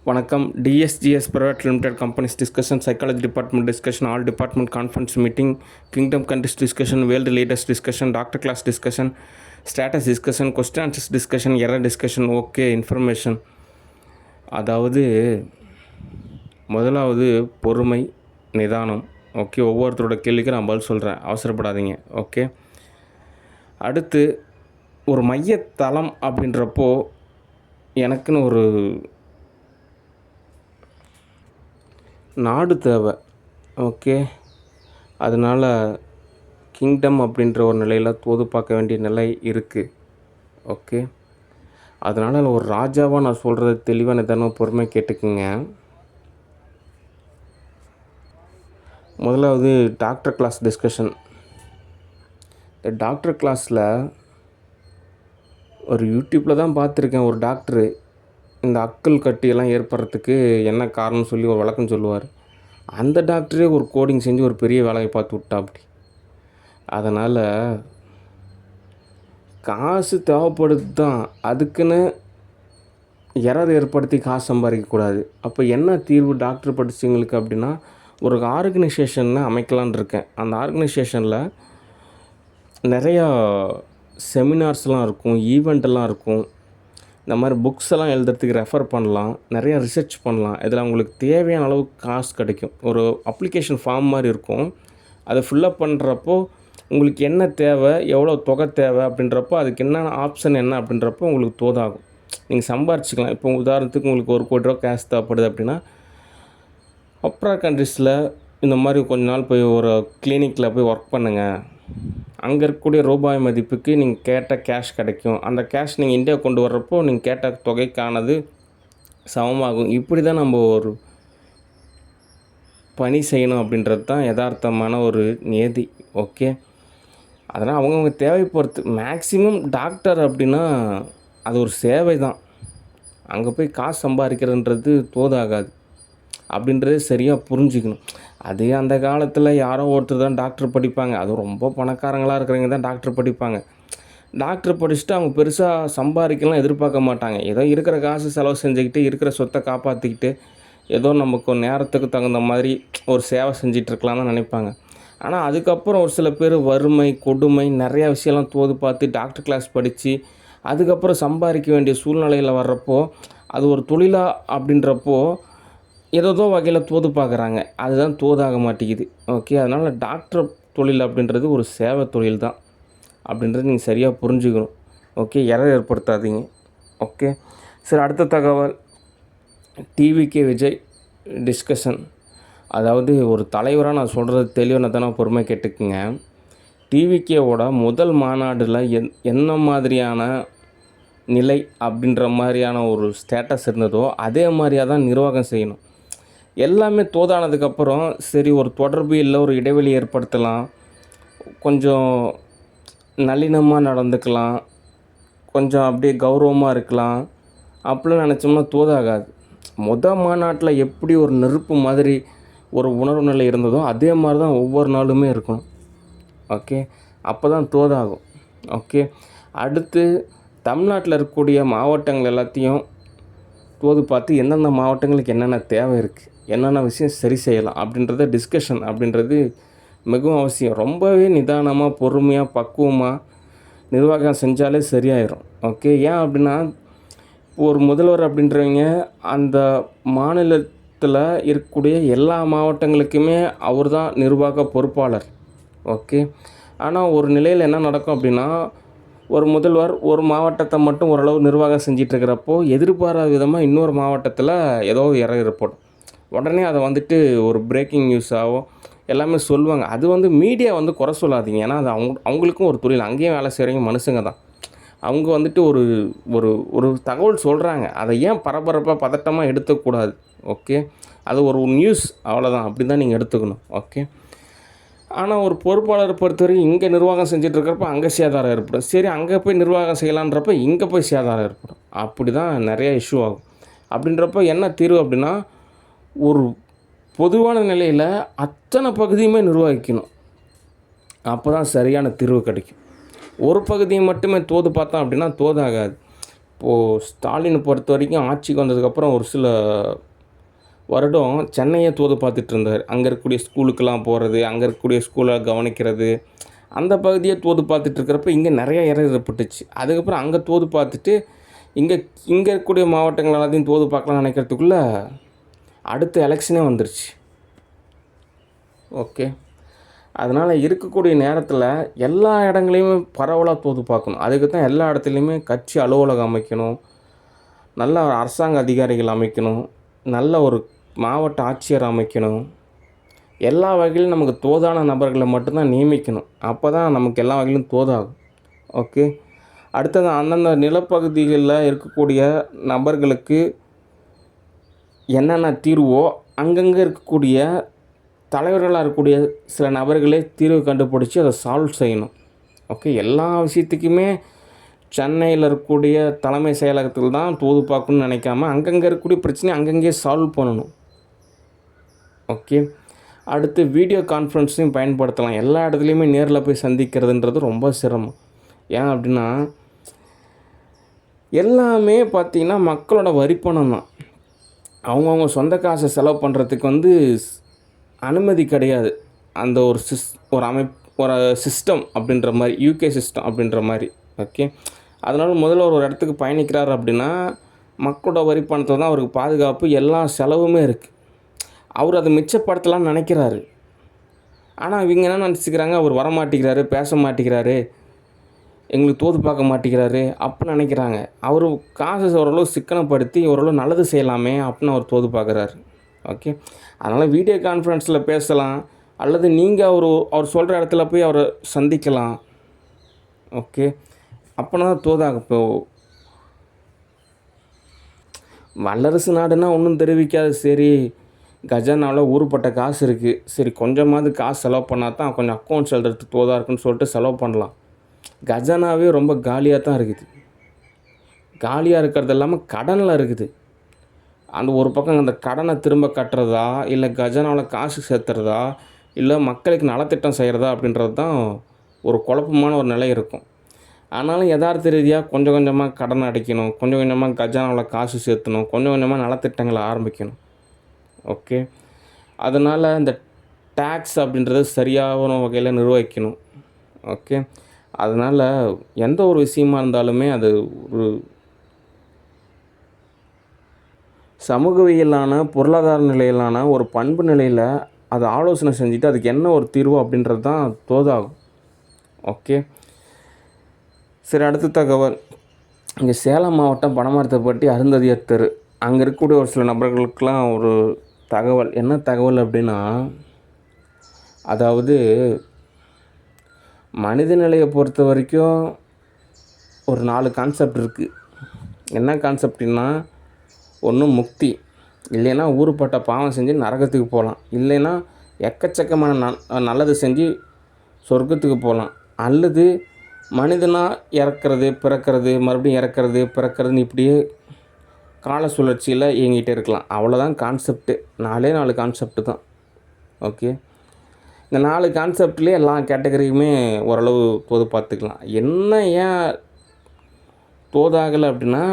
வணக்கம். DSGS private limited companies discussion, psychology department discussion, all department conference meeting, kingdom countries discussion, world leaders discussion, doctor class discussion, status discussion, question answers discussion, error discussion. Okay, information. அதாவது முதலாவது பொறுமை, நிதானம். Okay, ஒவ்வொருத்தரோட கேள்விக்கு நான் பதில் சொல்கிறேன், அவசரப்படாதீங்க. ஓகே, அடுத்து ஒரு மையத்தளம் அப்படின்றப்போ எனக்குன்னு ஒரு நாடு தேவை. ஓகே, அதனால் கிங்டம் அப்படின்ற ஒரு நிலையில் தோது பார்க்க வேண்டிய நிலை இருக்குது. ஓகே, அதனால் ஒரு ராஜாவாக நான் சொல்கிறது தெளிவாக நிதானமாக பொறுமை கேட்டுக்குங்க. முதலாவது டாக்டர் கிளாஸ் டிஸ்கஷன். இந்த டாக்டர் கிளாஸில் ஒரு யூடியூப்பில் தான் பார்த்துருக்கேன். ஒரு டாக்டரு இந்த அக்கல் கட்டியெல்லாம் ஏற்படுறதுக்கு என்ன காரணம்னு சொல்லி ஒரு விளக்கம் சொல்லுவார். அந்த டாக்டரே ஒரு கோடிங் செஞ்சு ஒரு பெரிய வேலையை பார்த்து விட்டா அப்படி. அதனால் காசு தேவைப்படுது தான், அதுக்குன்னு எரர் ஏற்படுத்தி காசு சம்பாதிக்கக்கூடாது. அப்போ என்ன தீர்வு டாக்டர் படித்தவங்களுக்கு அப்படின்னா, ஒரு ஆர்கனைசேஷனை அமைக்கலான் இருக்கேன். அந்த ஆர்கனைசேஷனில் நிறையா செமினார்ஸ்லாம் இருக்கும், ஈவெண்ட்டெல்லாம் இருக்கும். இந்த மாதிரி புக்ஸ் எல்லாம் எழுதுறதுக்கு ரெஃபர் பண்ணலாம், நிறையா ரிசர்ச் பண்ணலாம். இதில் அவங்களுக்கு தேவையான அளவுக்கு காசு கிடைக்கும். ஒரு அப்ளிகேஷன் ஃபார்ம் மாதிரி இருக்கும். அதை ஃபில்லப் பண்ணுறப்போ உங்களுக்கு என்ன தேவை, எவ்வளோ தொகை தேவை அப்படின்றப்போ அதுக்கு என்னென்ன ஆப்ஷன் என்ன அப்படின்றப்போ உங்களுக்கு தோதாகும். நீங்கள் சம்பாரிச்சிக்கலாம். இப்போ உதாரணத்துக்கு உங்களுக்கு 1 கோடி ரூபா கேஷ் தேவைப்படுது அப்படின்னா, அப்ராட் கண்ட்ரீஸில் இந்த மாதிரி கொஞ்ச நாள் போய் ஒரு கிளினிக்கில் போய் ஒர்க் பண்ணுங்கள். அங்கே இருக்கக்கூடிய ரூபாய் மதிப்புக்கு நீங்கள் கேட்ட கேஷ் கிடைக்கும். அந்த கேஷ் நீங்கள் இந்தியா கொண்டு வர்றப்போ நீங்கள் கேட்ட தொகைக்கானது சமமாகும். இப்படி தான் நம்ம ஒரு பணி செய்யணும் அப்படின்றது தான் யதார்த்தமான ஒரு நியதி. ஓகே, அதனால் அவங்கவுங்க தேவை பொறுத்து. மேக்ஸிமம் டாக்டர் அப்படின்னா அது ஒரு சேவை தான். அங்கே போய் காசு சம்பாதிக்கிறதுன்றது தோதாகாது அப்படின்றதே சரியாக புரிஞ்சுக்கணும். அதே அந்த காலத்தில் யாரோ ஒருத்தர் தான் டாக்டர் படிப்பாங்க. அதுவும் ரொம்ப பணக்காரங்களாக இருக்கிறவங்க தான் டாக்டர் படிப்பாங்க. டாக்டர் படிச்சுட்டு அவங்க பெருசாக சம்பாதிக்கலாம் எதிர்பார்க்க மாட்டாங்க. ஏதோ இருக்கிற காசு செலவு செஞ்சுக்கிட்டு, இருக்கிற சொத்தை காப்பாற்றிக்கிட்டு, ஏதோ நமக்கு நேரத்துக்கு தகுந்த மாதிரி ஒரு சேவை செஞ்சிட்ருக்கலாம் தான் நினைப்பாங்க. ஆனால் அதுக்கப்புறம் ஒரு சில பேர் வறுமை, கொடுமை, நிறையா விஷயம்லாம் தோது பார்த்து டாக்டர் கிளாஸ் படித்து அதுக்கப்புறம் சம்பாதிக்க வேண்டிய சூழ்நிலையில் வர்றப்போ அது ஒரு தொழிலா அப்படின்றப்போ ஏதோ வகையில் தோது பார்க்குறாங்க. அதுதான் தோதாக மாட்டேங்குது. ஓகே, அதனால் டாக்டர் தொழில் அப்படின்றது ஒரு சேவை தொழில் தான் அப்படின்றது நீங்கள் சரியாக புரிஞ்சுக்கணும். Okay, error ஏற்படுத்தாதீங்க. ஓகே, சரி, அடுத்த தகவல் டிவிகே விஜய் டிஸ்கஷன். அதாவது ஒரு தலைவராக நான் சொல்கிறது தெளிவான தானே பொறுமை கேட்டுக்குங்க. டிவிகேவோட முதல் மாநாடில் என்ன மாதிரியான நிலை அப்படின்ற மாதிரியான ஒரு ஸ்டேட்டஸ் இருந்ததோ அதே மாதிரியாக தான் நிர்வாகம் செய்யணும். எல்லாமே தோதானதுக்கப்புறம் சரி ஒரு தொடர்பு இல்லை, ஒரு இடைவெளி ஏற்படுத்தலாம், கொஞ்சம் நளினமாக நடந்துக்கலாம், கொஞ்சம் அப்படியே கௌரவமாக இருக்கலாம் அப்படிலாம் நினச்சோம்னா தோதாகாது. மாநாட்டில் எப்படி ஒரு நெருப்பு மாதிரி ஒரு உணர்வு நிலை இருந்ததோ அதே மாதிரி தான் ஒவ்வொரு நாளுமே இருக்கணும். ஓகே, அப்போ தான் தோதாகும். ஓகே, அடுத்து தமிழ்நாட்டில் இருக்கக்கூடிய மாவட்டங்கள் எல்லாத்தையும் தோது பார்த்து எந்தெந்த மாவட்டங்களுக்கு என்னென்ன தேவை இருக்குது, என்னென்ன விஷயம் சரி செய்யலாம் அப்படின்றத டிஸ்கஷன் அப்படின்றது மிகவும் அவசியம். ரொம்பவே நிதானமாக, பொறுமையாக, பக்குவமாக நிர்வாகம் செஞ்சாலே சரியாயிடும். ஓகே, ஏன் அப்படின்னா ஒரு முதல்வர் அப்படின்றவங்க அந்த மாநிலத்தில் இருக்கக்கூடிய எல்லா மாவட்டங்களுக்குமே அவர் தான் நிர்வாக பொறுப்பாளர். ஓகே, ஆனால் ஒரு நிலையில் என்ன நடக்கும் அப்படின்னா, ஒரு முதல்வர் ஒரு மாவட்டத்தை மட்டும் ஓரளவு நிர்வாகம் செஞ்சிட்ருக்கிறப்போ எதிர்பாராத விதமாக இன்னொரு மாவட்டத்தில் ஏதோ எரர் ஏற்படும். உடனே அதை வந்துட்டு ஒரு பிரேக்கிங் நியூஸாகவும் எல்லாமே சொல்லுவாங்க. அது மீடியா குறை சொல்லாதீங்க. ஏன்னா அது அவங்களுக்கும் ஒரு தொழில். அங்கேயும் வேலை செய்கிறவங்க மனுஷங்க தான். அவங்க வந்துட்டு ஒரு ஒரு ஒரு தகவல் சொல்கிறாங்க. அதை ஏன் பரபரப்பாக பதட்டமாக எடுத்துக்கூடாது. ஓகே, அது ஒரு நியூஸ், அவ்வளோதான். அப்படி தான் நீங்கள் எடுத்துக்கணும். ஓகே, ஆனால் ஒரு பொறுப்பாளரை பொறுத்தவரைக்கும் இங்கே நிர்வாகம் செஞ்சிட்ருக்கிறப்ப அங்கே சேதாரம் ஏற்படும். சரி, அங்கே போய் நிர்வாகம் செய்யலான்றப்ப இங்கே போய் சேதாரம் ஏற்படும். அப்படி தான் நிறையா இஷ்யூ ஆகும். அப்படின்றப்ப என்ன தீர்வு அப்படின்னா, ஒரு பொதுவான நிலையில் அத்தனை பகுதியுமே நிர்வகிக்கணும். அப்போ தான் சரியான தீர்வு கிடைக்கும். ஒரு பகுதியை மட்டுமே தோது பார்த்தோம் அப்படின்னா தோதாகாது. இப்போது ஸ்டாலினை பொறுத்த வரைக்கும் ஆட்சிக்கு வந்ததுக்கப்புறம் ஒரு சில வருடம் சென்னையை தூது பார்த்துட்டு இருந்தார். அங்கே இருக்கக்கூடிய ஸ்கூலுக்கெல்லாம் போகிறது, அங்கே இருக்கக்கூடிய ஸ்கூலை கவனிக்கிறது, அந்த பகுதியை தூது பார்த்துட்டு இருக்கிறப்ப இங்கே நிறைய எரர் ஏற்பட்டுச்சு. அதுக்கப்புறம் அங்கே தூது பார்த்துட்டு இங்கே இங்கே இருக்கக்கூடிய மாவட்டங்கள் எல்லாத்தையும் தூது பார்க்கலாம்னு நினைக்கிறதுக்குள்ளே அடுத்த எலெக்ஷனே வந்துருச்சு. ஓகே, அதனால் இருக்கக்கூடிய நேரத்தில் எல்லா இடங்களையுமே பரவலாக தூது பார்க்கணும். அதுக்கு தான் எல்லா இடத்துலையுமே கட்சி அலுவலகம் அமைக்கணும், நல்ல ஒரு அரசாங்க அதிகாரிகள் அமைக்கணும், நல்ல ஒரு மாவட்ட ஆட்சியர் அமைக்கணும். எல்லா வகையிலும் நமக்கு தோதான நபர்களை மட்டும்தான் நியமிக்கணும். அப்போ தான் நமக்கு எல்லா வகையிலும் தோதாகும். ஓகே, அடுத்தது அந்தந்த நிலப்பகுதிகளில் இருக்கக்கூடிய நபர்களுக்கு என்னென்ன தீர்வோ அங்கங்கே இருக்கக்கூடிய தலைவர்களாக இருக்கக்கூடிய சில நபர்களே தீர்வு கண்டுபிடிச்சி அதை சால்வ் செய்யணும். ஓகே, எல்லா விஷயத்துக்குமே சென்னையில் இருக்கக்கூடிய தலைமை செயலகத்தில் தான் தூது பார்க்கணும்னு நினைக்காம அங்கங்கே இருக்கக்கூடிய பிரச்சனையை அங்கங்கே சால்வ் பண்ணணும். ஓகே, அடுத்து வீடியோ கான்ஃபரன்ஸையும் பயன்படுத்தலாம். எல்லா இடத்துலையுமே நேரில் போய் சந்திக்கிறதுன்றது ரொம்ப சிரமம். ஏன் அப்படின்னா எல்லாமே பார்த்திங்கன்னா மக்களோட வரிப்பணம் தான். அவங்கவுங்க சொந்த காசை செலவு பண்ணுறதுக்கு அனுமதி கிடையாது. அந்த ஒரு சிஸ்டம் அப்படின்ற மாதிரி, யூகே சிஸ்டம் அப்படின்ற மாதிரி. ஓகே, அதனால் முதல்ல ஒரு இடத்துக்கு பயணிக்கிறார் அப்படின்னா மக்களோட வரி பணத்தில் தான் அவருக்கு பாதுகாப்பு, எல்லா செலவுமே இருக்குது. அவர் அதை மிச்சப்படுத்தலாம்னு நினைக்கிறாரு. ஆனால் இவங்க என்ன நினச்சிக்கிறாங்க, அவர் வரமாட்டேங்கிறாரு, பேச மாட்டேங்கிறாரு, எங்களுக்கு தோது பார்க்க மாட்டேங்கிறாரு அப்படின்னு நினைக்கிறாங்க. அவர் காசை ஓரளவு சிக்கனப்படுத்தி ஓரளவு நல்லது செய்யலாமே அப்படின்னு அவர் தோது பார்க்குறாரு. ஓகே, அதனால் வீடியோ கான்ஃபரன்ஸில் பேசலாம், அல்லது நீங்கள் அவர் சொல்கிற இடத்துல போய் அவரை சந்திக்கலாம். ஓகே, அப்போனா தான் தோதாக. இப்போது வல்லரசு நாடுனா ஒன்றும் தெரிவிக்காது. சரி, கஜானாவில் ஊருப்பட்ட காசு இருக்குது, சரி கொஞ்சமாவது காசு செலவு பண்ணால் தான் கொஞ்சம் அக்கௌண்ட்ஸ் எழுதுறதுக்கு தோதாக இருக்குன்னு சொல்லிட்டு செலவு பண்ணலாம். கஜானாவே ரொம்ப காலியாக தான் இருக்குது. காலியாக இருக்கிறது இல்லாமல் கடனில் இருக்குது. அந்த ஒரு பக்கம் அந்த கடனை திரும்ப கட்டுறதா, இல்லை கஜானாவில் காசு சேர்த்துறதா, இல்லை மக்களுக்கு நலத்திட்டம் செய்கிறதா அப்படின்றது தான் ஒரு குழப்பமான ஒரு நிலை இருக்கும். ஆனாலும் யதார்த்த ரீதியாக கொஞ்சம் கொஞ்சமாக கடன் அடைக்கணும், கொஞ்சம் கொஞ்சமாக கஜானாவில் காசு சேர்த்தணும், கொஞ்சம் கொஞ்சமாக நலத்திட்டங்களை ஆரம்பிக்கணும். ஓகே, அதனால் இந்த டேக்ஸ் அப்படின்றது சரியான வகையில் நிர்வகிக்கணும். ஓகே, அதனால் எந்த ஒரு விஷயமா இருந்தாலுமே அது ஒரு சமூகவியலான, பொருளாதார நிலையிலான ஒரு பண்பு நிலையில் அதை ஆலோசனை செஞ்சுட்டு அதுக்கு என்ன ஒரு தீர்வு அப்படின்றது தான் தோதாகும். ஓகே, சரி, அடுத்த தகவல். இங்கே சேலம் மாவட்டம் பனமரத்தைப்பட்டி அருந்ததியர் தெரு, அங்கே இருக்கக்கூடிய ஒரு சில நபர்களுக்கெல்லாம் ஒரு தகவல். என்ன தகவல் அப்படின்னா, அதாவது மனித நிலையை பொறுத்த வரைக்கும் ஒரு 4 கான்செப்ட் இருக்குது. என்ன கான்செப்ட்னா, ஒன்று முக்தி, இல்லைன்னா ஊருப்பட்ட பாவம் செஞ்சு நரகத்துக்கு போகலாம், இல்லைன்னா எக்கச்சக்கமான நல்லது செஞ்சு சொர்க்கத்துக்கு போகலாம், அல்லது மனிதனாக இறக்கிறது, பிறக்கிறது, மறுபடியும் இறக்கிறது, பிறக்கிறதுன்னு இப்படியே கால சுழற்சியில் இயங்கிட்டே இருக்கலாம். அவ்வளோதான் கான்செப்ட்டு. 4 கான்செப்ட்டு தான். ஓகே, இந்த 4 கான்செப்ட்லேயே எல்லா கேட்டகரியுமே ஓரளவு தோது பார்த்துக்கலாம். என்ன ஏன் தோதாகலை அப்படின்னா,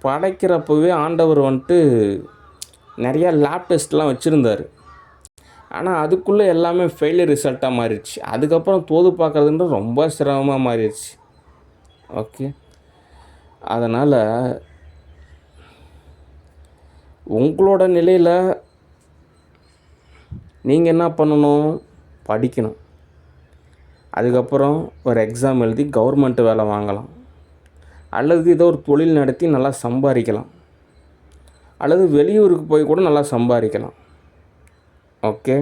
படைக்கிறப்பவே ஆண்டவர் நிறையா லேப் டெஸ்ட்லாம் வச்சுருந்தார். ஆனால் அதுக்குள்ளே எல்லாமே ஃபெயிலியர் ரிசல்ட்டாக மாறிடுச்சு. அதுக்கப்புறம் தோது பார்க்குறதுன்றது ரொம்ப சிரமமாக மாறிடுச்சு. ஓகே, அதனால் உங்களோட நிலையில் நீங்கள் என்ன பண்ணணும், படிக்கணும். அதுக்கப்புறம் ஒரு எக்ஸாம் எழுதி கவர்மெண்ட் வேலை வாங்கலாம், அல்லது ஏதோ ஒரு தொழில் நடத்தி நல்லா சம்பாதிக்கலாம், அல்லது வெளியூருக்கு போய் கூட நல்லா சம்பாதிக்கலாம். ஓகே,